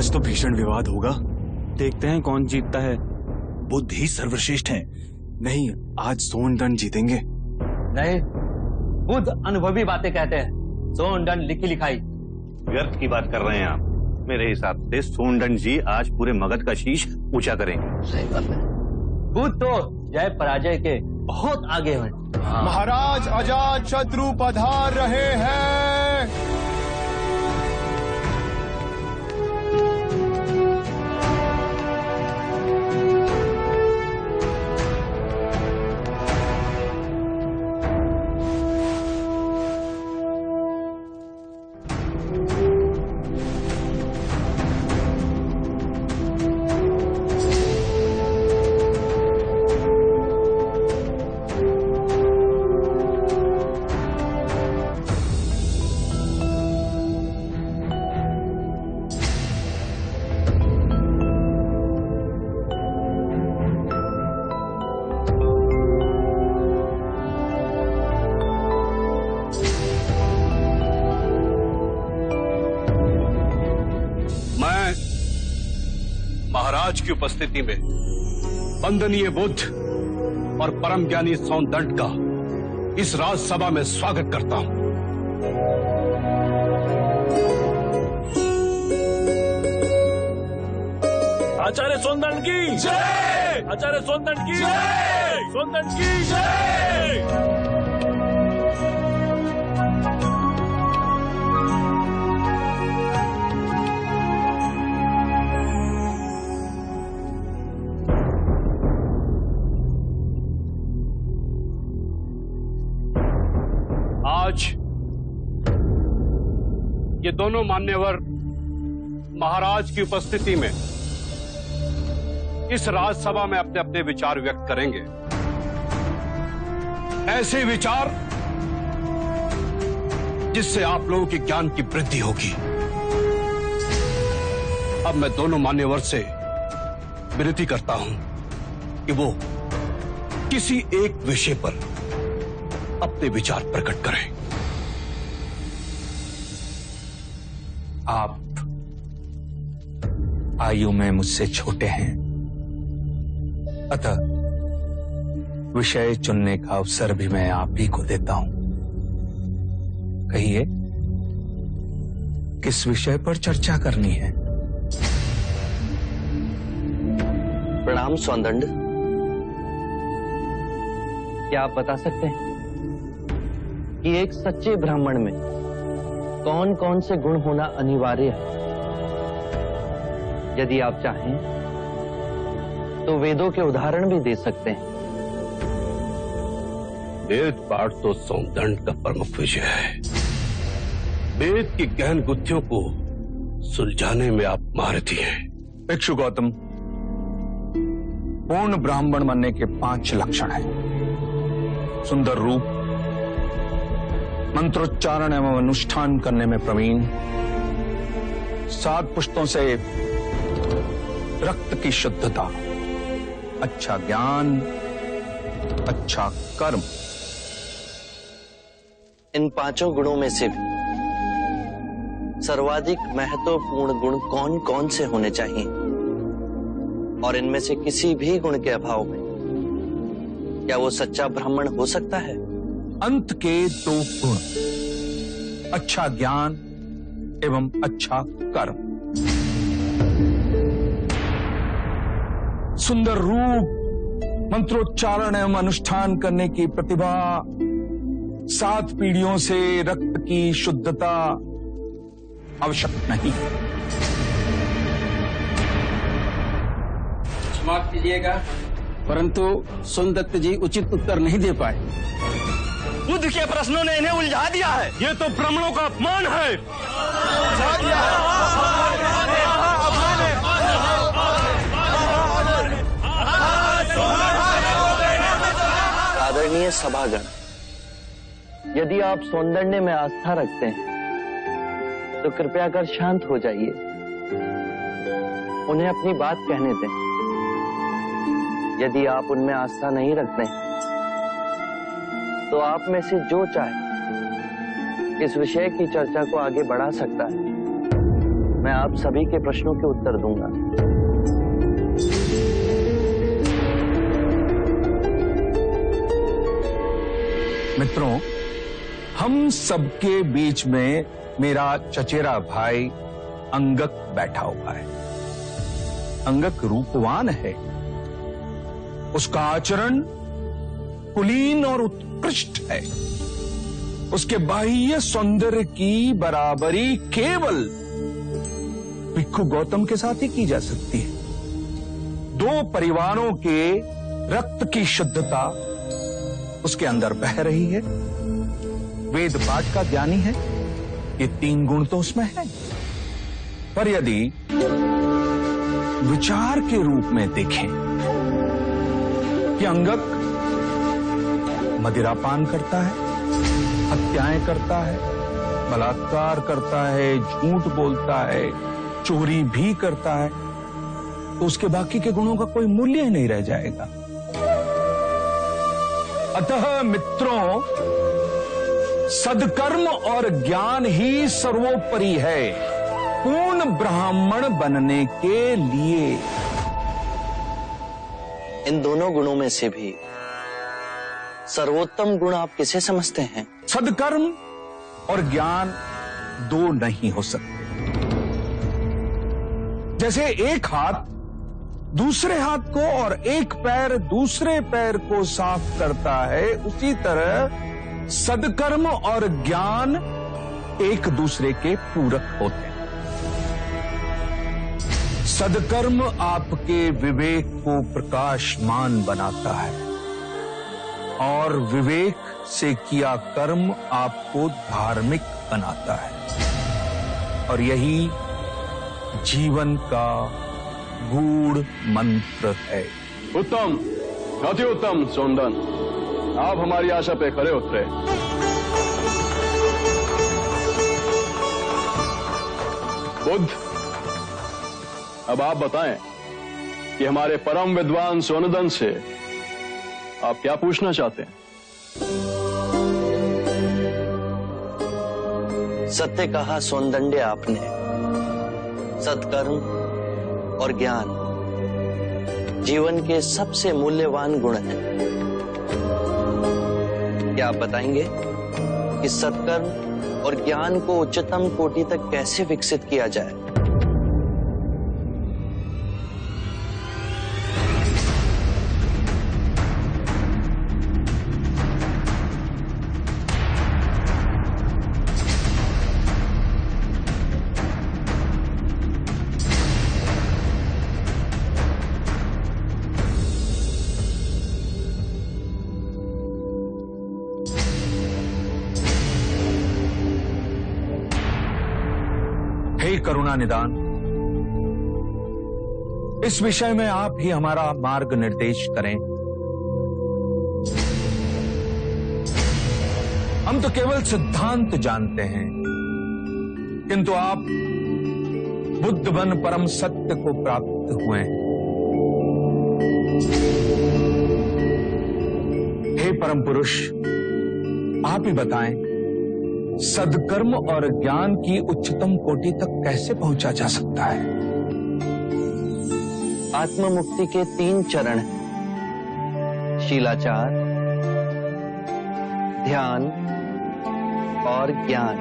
आज तो भीषण विवाद होगा। देखते हैं कौन जीतता है। बुद्ध ही सर्वश्रेष्ठ हैं। नहीं, आज सोनदंड जीतेंगे। नहीं, बुद्ध अनुभवी बातें कहते हैं, सोनदंड लिखी लिखाई। व्यर्थ की बात कर रहे हैं आप। मेरे हिसाब से सोनदंड जी आज पूरे मगध का शीश ऊंचा करेंगे। सही बात है। बुद्ध तो जय पराजय के बहुत आगे हैं। महाराज अजात शत्रु पधार रहे हैं। महाराज की उपस्थिति में वंदनीय बुद्ध और परम ज्ञानी सोनदंड का इस राजसभा में स्वागत करता हूं। आचार्य सोनदंड की जय! आचार्य सोनदंड की जय! सोनदंड की जय! आज ये दोनों मान्यवर महाराज की उपस्थिति में इस राजसभा में अपने अपने विचार व्यक्त करेंगे। ऐसे विचार जिससे आप लोगों के ज्ञान की वृद्धि होगी। अब मैं दोनों मान्यवर से विनती करता हूं कि वो किसी एक विषय पर अपने विचार प्रकट करें। आप आयु में मुझसे छोटे हैं, अतः विषय चुनने का अवसर भी मैं आप ही को देता हूं। कहिए, किस विषय पर चर्चा करनी है? प्रणाम सोनदंड। क्या आप बता सकते हैं कि एक सच्चे ब्राह्मण में कौन कौन से गुण होना अनिवार्य है? यदि आप चाहें तो वेदों के उदाहरण भी दे सकते हैं। वेद पाठ तो सोनदंड का प्रमुख विषय है। वेद की गहन गुत्थियों को सुलझाने में आप महारथी हैं। भिक्षु गौतम, पूर्ण ब्राह्मण बनने के 5 लक्षण हैं। सुंदर रूप, मंत्रोच्चारण एवं अनुष्ठान करने में प्रवीण, 7 पुष्टों से रक्त की शुद्धता, अच्छा ज्ञान, अच्छा कर्म। इन 5 गुणों में से भी सर्वाधिक महत्वपूर्ण गुण कौन कौन से होने चाहिए? और इनमें से किसी भी गुण के अभाव में क्या वो सच्चा ब्राह्मण हो सकता है? अंत के 2 गुण, अच्छा ज्ञान एवं अच्छा कर्म। सुंदर रूप, मंत्रोच्चारण एवं अनुष्ठान करने की प्रतिभा, 7 पीढ़ियों से रक्त की शुद्धता आवश्यक नहीं। क्षमा कीजिएगा, परंतु सोनदत्त जी उचित उत्तर नहीं दे पाए। बुद्ध के प्रश्नों ने इन्हें उलझा दिया है। ये तो ब्राह्मणों का अपमान है। आदरणीय सभागण, यदि आप सोनदंड में आस्था रखते हैं तो कृपया कर शांत हो जाइए। उन्हें अपनी बात कहने दें। यदि आप उनमें आस्था नहीं रखते हैं तो आप में से जो चाहे इस विषय की चर्चा को आगे बढ़ा सकता है। मैं आप सभी के प्रश्नों के उत्तर दूंगा। मित्रों, हम सबके बीच में मेरा चचेरा भाई अंगक बैठा हुआ है। अंगक रूपवान है, उसका आचरण कुलीन और उत्कृष्ट है। उसके बाह्य सौंदर्य की बराबरी केवल भिक्षु गौतम के साथ ही की जा सकती है। दो परिवारों के रक्त की शुद्धता उसके अंदर बह रही है। वेद पाठ का ज्ञानी है, ये 3 गुण तो उसमें है। पर यदि विचार के रूप में देखें कि अंगक मदिरापान करता है, हत्याएं करता है, बलात्कार करता है, झूठ बोलता है, चोरी भी करता है, तो उसके बाकी के गुणों का कोई मूल्य ही नहीं रह जाएगा। अतः मित्रों, सदकर्म और ज्ञान ही सर्वोपरि है पूर्ण ब्राह्मण बनने के लिए। इन दोनों गुणों में से भी सर्वोत्तम गुण आप किसे समझते हैं? सदकर्म और ज्ञान दो नहीं हो सकते। जैसे एक हाथ दूसरे हाथ को और एक पैर दूसरे पैर को साफ करता है, उसी तरह सदकर्म और ज्ञान एक दूसरे के पूरक होते हैं। सदकर्म आपके विवेक को प्रकाशमान बनाता है और विवेक से किया कर्म आपको धार्मिक बनाता है, और यही जीवन का गूढ़ मंत्र है। उत्तम, अति उत्तम सोनदन, आप हमारी आशा पे खरे उतरे। बुद्ध, अब आप बताएं कि हमारे परम विद्वान सोनदन से आप क्या पूछना चाहते हैं? सत्य कहा सोनदंडे आपने। सत्कर्म और ज्ञान जीवन के सबसे मूल्यवान गुण हैं। क्या आप बताएंगे कि सत्कर्म और ज्ञान को उच्चतम कोटि तक कैसे विकसित किया जाए? हे करुणा निदान, इस विषय में आप ही हमारा मार्ग निर्देश करें। हम तो केवल सिद्धांत जानते हैं, किंतु आप बुद्ध बन परम सत्य को प्राप्त हुए हैं। हे परम पुरुष, आप ही बताएं, सदकर्म और ज्ञान की उच्चतम कोटि तक कैसे पहुंचा जा सकता है? आत्म मुक्ति के 3 चरण हैं: शीलाचार, ध्यान और ज्ञान।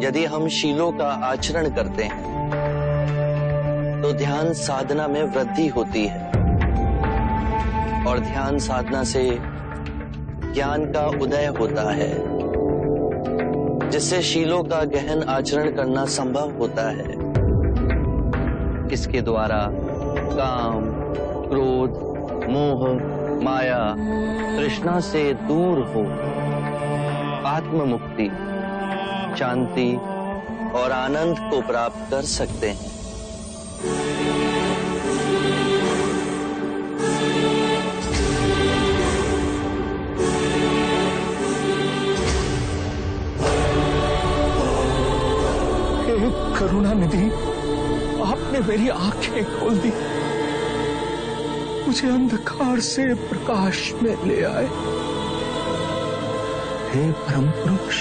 यदि हम शीलों का आचरण करते हैं तो ध्यान साधना में वृद्धि होती है, और ध्यान साधना से ज्ञान का उदय होता है, जिससे शीलों का गहन आचरण करना संभव होता है। इसके द्वारा काम, क्रोध, मोह, माया, तृष्णा से दूर हो आत्म मुक्ति, शांति और आनंद को प्राप्त कर सकते हैं। करुणा निधि, आपने मेरी आंखें खोल दी, मुझे अंधकार से प्रकाश में ले आए। हे परम पुरुष,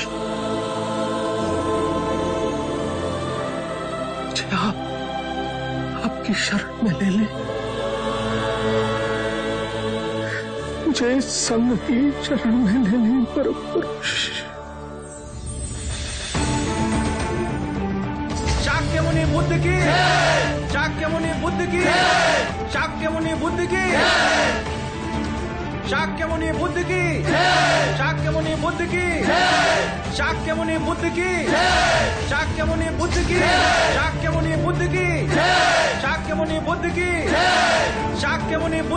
मुझे आपकी शरण में ले ले, मुझे संग की शरण में ले ले परम पुरुष। शाक्य मुनि बुद्ध की, शाक्य मुनि बुद्ध की, शाक्य मुनि बुद्ध की, शाक्य मुनि बुद्ध की, शाक्य मुनि बुद्ध की, शाक्य मुनि बुद्ध की, शाक्य मुनि बुद्ध की, शाक्य मुनि बुद्ध की, शाक्य मुनि बुद्ध की, शाक्य मुनि बुद्ध